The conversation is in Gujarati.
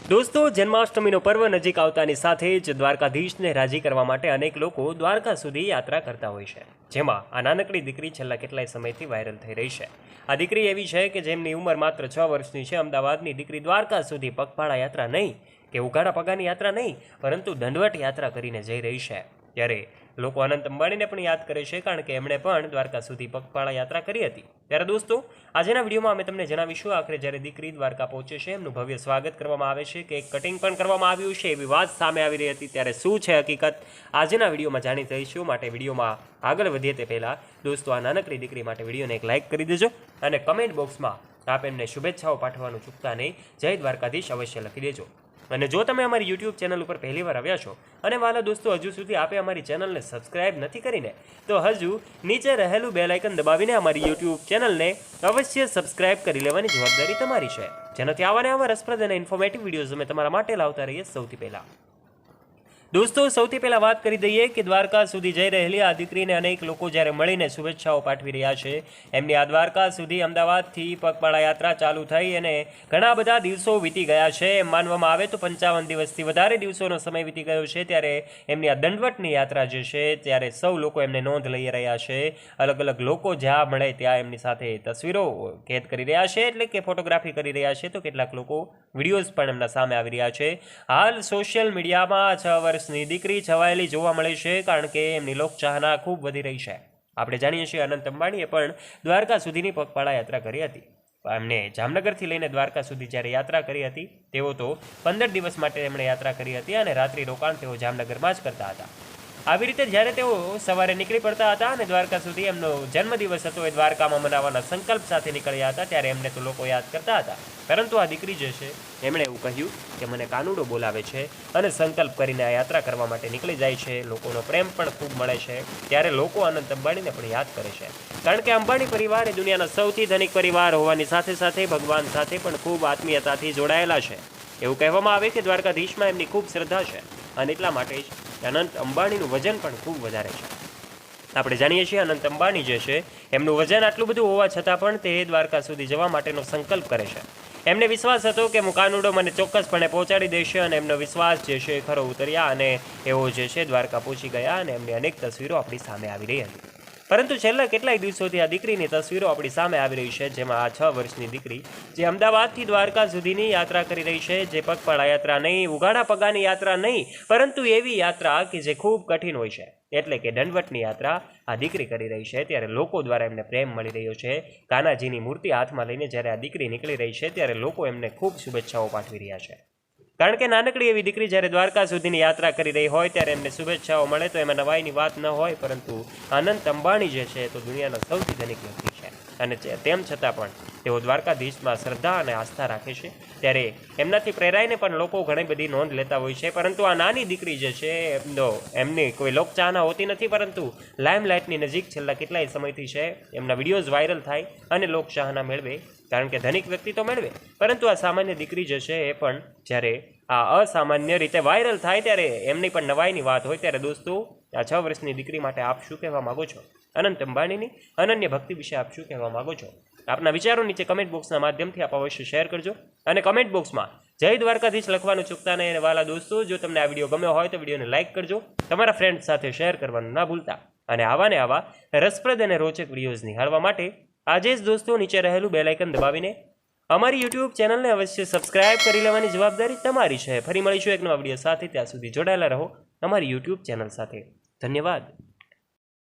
દોસ્તો, જન્માષ્ટમીનો પર્વ નજીક આવતાની સાથે જ દ્વારકાધીશને રાજી કરવા માટે અનેક લોકો દ્વારકા સુધી યાત્રા કરતા હોય છે, જેમાં આ નાનકડી દીકરી છેલ્લા કેટલાય સમયથી વાયરલ થઈ રહી છે. આ દીકરી એવી છે કે જેમની ઉંમર માત્ર 6 વર્ષની છે. અમદાવાદની દીકરી દ્વારકા સુધી પગપાળા યાત્રા નહીં કે ઉઘાડા પગાની યાત્રા નહીં, પરંતુ દંડવટ યાત્રા કરીને જઈ રહી છે. ત્યારે લોકો અનંત અંબાણીને પણ યાદ કરે છે, કારણ કે એમણે પણ દ્વારકા સુધી પગપાળા યાત્રા કરી હતી. ત્યારે દોસ્તો, આજના વિડીયોમાં અમે તમને જણાવીશું આખરે જ્યારે દીકરી દ્વારકા પહોંચે છે, એમનું ભવ્ય સ્વાગત કરવામાં આવે છે, કેક કટિંગ પણ કરવામાં આવ્યું છે, એવી વાત સામે આવી રહી હતી. ત્યારે શું છે હકીકત, આજના વિડીયોમાં જાણી થઈશું. માટે વિડીયોમાં આગળ વધીએ તે પહેલાં દોસ્તો, આ નાનકડી દીકરી માટે વિડીયોને એક લાઇક કરી દેજો અને કમેન્ટ બોક્સમાં આપ એમને શુભેચ્છાઓ પાઠવવાનું ચૂકતા નહીં. જય દ્વારકાધીશ અવશ્ય લખી દેજો. અને જો તમે અમારી યુટ્યુબ ચેનલ ઉપર પહેલીવાર આવ્યા છો અને વાલા દોસ્તો હજુ સુધી આપે અમારી ચેનલને સબસ્ક્રાઇબ નથી કરીને, તો હજુ નીચે રહેલું બેલ આઇકન દબાવીને અમારી યુટ્યુબ ચેનલને અવશ્ય સબસ્ક્રાઇબ કરી લેવાની જવાબદારી તમારી છે, જેનાથી આવા રસપ્રદ અને ઇન્ફોર્મેટિવ વિડીયોઝ અમે તમારા માટે લાવતા રહીએ. સૌથી પહેલાં દોસ્તો, સૌથી પહેલાં વાત કરી દઈએ કે દ્વારકા સુધી જઈ રહેલી આ દીકરીને અનેક લોકો જ્યારે મળીને શુભેચ્છાઓ પાઠવી રહ્યા છે. એમની આ દ્વારકા સુધી અમદાવાદથી પગપાળા યાત્રા ચાલુ થઈ અને ઘણા બધા દિવસો વીતી ગયા છે. એમ માનવામાં આવે તો 55 દિવસથી વધારે દિવસોનો સમય વીતી ગયો છે. ત્યારે એમની આ દંડવટની યાત્રા જે છે, ત્યારે સૌ લોકો એમને નોંધ લઈ રહ્યા છે. અલગ અલગ લોકો જ્યાં મળે ત્યાં એમની સાથે તસવીરો કેદ કરી રહ્યા છે, એટલે કે ફોટોગ્રાફી કરી રહ્યા છે. તો કેટલાક લોકો વિડીયોઝ પણ એમના સામે આવી રહ્યા છે. હાલ સોશિયલ મીડિયામાં 6 વર્ષની દીકરી છવાયેલી જોવા મળે છે, કારણ કે એમની લોકચાહના ખૂબ વધી રહી છે. આપણે જાણીએ છીએ અનંત અંબાણીએ પણ દ્વારકા સુધીની પગપાળા યાત્રા કરી હતી. એમને જામનગરથી લઈને દ્વારકા સુધી જ્યારે યાત્રા કરી હતી, તેઓ તો 15 દિવસ માટે એમણે યાત્રા કરી હતી અને રાત્રિ રોકાણ તેઓ જામનગરમાં જ કરતા હતા. આવી રીતે જ્યારે તેઓ સવારે નીકળી પડતા હતા અને દ્વારકા સુધી એમનો જન્મદિવસ હતો એ દ્વારકામાં મનાવવાના સંકલ્પ સાથે નીકળ્યા હતા, ત્યારે એમને તો લોકો યાદ કરતા હતા. પરંતુ આ દીકરી જે છે, એમણે એવું કહ્યું કે મને કાનુડો બોલાવે છે અને સંકલ્પ કરીને આ યાત્રા કરવા માટે નીકળી જાય છે. લોકોનો પ્રેમ પણ ખૂબ મળે છે. ત્યારે લોકો અનંત અંબાણીને પણ યાદ કરે છે, કારણ કે અંબાણી પરિવાર એ દુનિયાના સૌથી ધનિક પરિવાર હોવાની સાથે સાથે ભગવાન સાથે પણ ખૂબ આત્મીયતાથી જોડાયેલા છે. એવું કહેવામાં આવે કે દ્વારકાધીશમાં એમની ખૂબ શ્રદ્ધા છે અને એટલા માટે જ અનંત અંબાણીનું વજન પણ ખૂબ વધારે છે. આપણે જાણીએ છીએ અનંત અંબાણી જે છે, એમનું વજન આટલું બધું હોવા છતાં પણ તે દ્વારકા સુધી જવા માટેનો સંકલ્પ કરે છે. એમને વિશ્વાસ હતો કે મુકાનુડો મને ચોક્કસપણે પહોંચાડી દેશે અને એમનો વિશ્વાસ જે છે ખરો ઉતર્યા અને એઓ જે છે દ્વારકા પહોંચી ગયા અને એમની અનેક તસવીરો આપણી સામે આવી રહી હતી. પરંતુ છેલ્લા કેટલાય દિવસોથી આ દીકરીની તસવીરો આપણી સામે આવી રહી છે, જેમાં આ 6 વર્ષની દીકરી જે અમદાવાદથી દ્વારકા સુધીની યાત્રા કરી રહી છે, જે પગપાળા યાત્રા નહીં, ઉઘાડા પગાની યાત્રા નહીં, પરંતુ એવી યાત્રા કે જે ખૂબ કઠિન હોય છે, એટલે કે દંડવટની યાત્રા આ દીકરી કરી રહી છે. ત્યારે લોકો દ્વારા એમને પ્રેમ મળી રહ્યો છે. કાનાજીની મૂર્તિ હાથમાં લઈને જ્યારે આ દીકરી નીકળી રહી છે, ત્યારે લોકો એમને ખૂબ શુભેચ્છાઓ પાઠવી રહ્યા છે, કારણ કે નાનકડી એવી દીકરી જ્યારે દ્વારકા સુધીની યાત્રા કરી રહી હોય ત્યારે એમને શુભેચ્છાઓ મળે તો એમાં નવાઈની વાત ન હોય. પરંતુ અનંત અંબાણી જે છે તો દુનિયાના સૌથી ધનિક વ્યક્તિ છે અને તેમ છતાં પણ તેઓ દ્વારકાધીશમાં શ્રદ્ધા અને આસ્થા રાખે છે. ત્યારે એમનાથી પ્રેરાઈને પણ લોકો ઘણી બધી નોંધ લેતા હોય છે. પરંતુ આ નાની દીકરી જે છે એમની કોઈ લોકચાહના હોતી નથી, પરંતુ લાઇમલાઇટની નજીક છેલ્લા કેટલાય સમયથી છે. એમના વિડીયોઝ વાયરલ થાય અને લોકચાહના મેળવે, કારણ કે ધનિક વ્યક્તિ તો મેળવે, પરંતુ આ સામાન્ય દીકરી જે છે એ પણ જ્યારે આ અસામાન્ય રીતે વાયરલ થાય ત્યારે એમની પણ નવાઈની વાત હોય. ત્યારે દોસ્તો, આ 6 વર્ષની દીકરી માટે આપ શું કહેવા માગો છો? અનંત અંબાણીની અનન્ય ભક્તિ વિશે આપ શું કહેવા માગો છો? આપના વિચારો નીચે કમેન્ટ બોક્સના માધ્યમથી આપ અવશ્ય શેર કરજો અને કમેન્ટ બોક્સમાં જય દ્વારકાધીશ લખવાનું ચૂકતા નહીં. અને વાલા દોસ્તો, જો તમને આ વિડીયો ગમ્યો હોય તો વિડીયોને લાઇક કરજો, તમારા ફ્રેન્ડ્સ સાથે શેર કરવાનું ના ભૂલતા. અને આવા રસપ્રદ અને રોચક વિડીયોઝ નિહાળવા માટે આજે જ દોસ્તો નીચે રહેલું બેલ આઇકન દબાવીને અમારી યુટ્યુબ ચેનલને અવશ્ય સબસ્ક્રાઇબ કરી લેવાની જવાબદારી તમારી છે. ફરી મળીશું એક નવા વિડીયો સાથે. ત્યાં સુધી જોડાયેલા રહો અમારી યુટ્યુબ ચેનલ સાથે. ધન્યવાદ.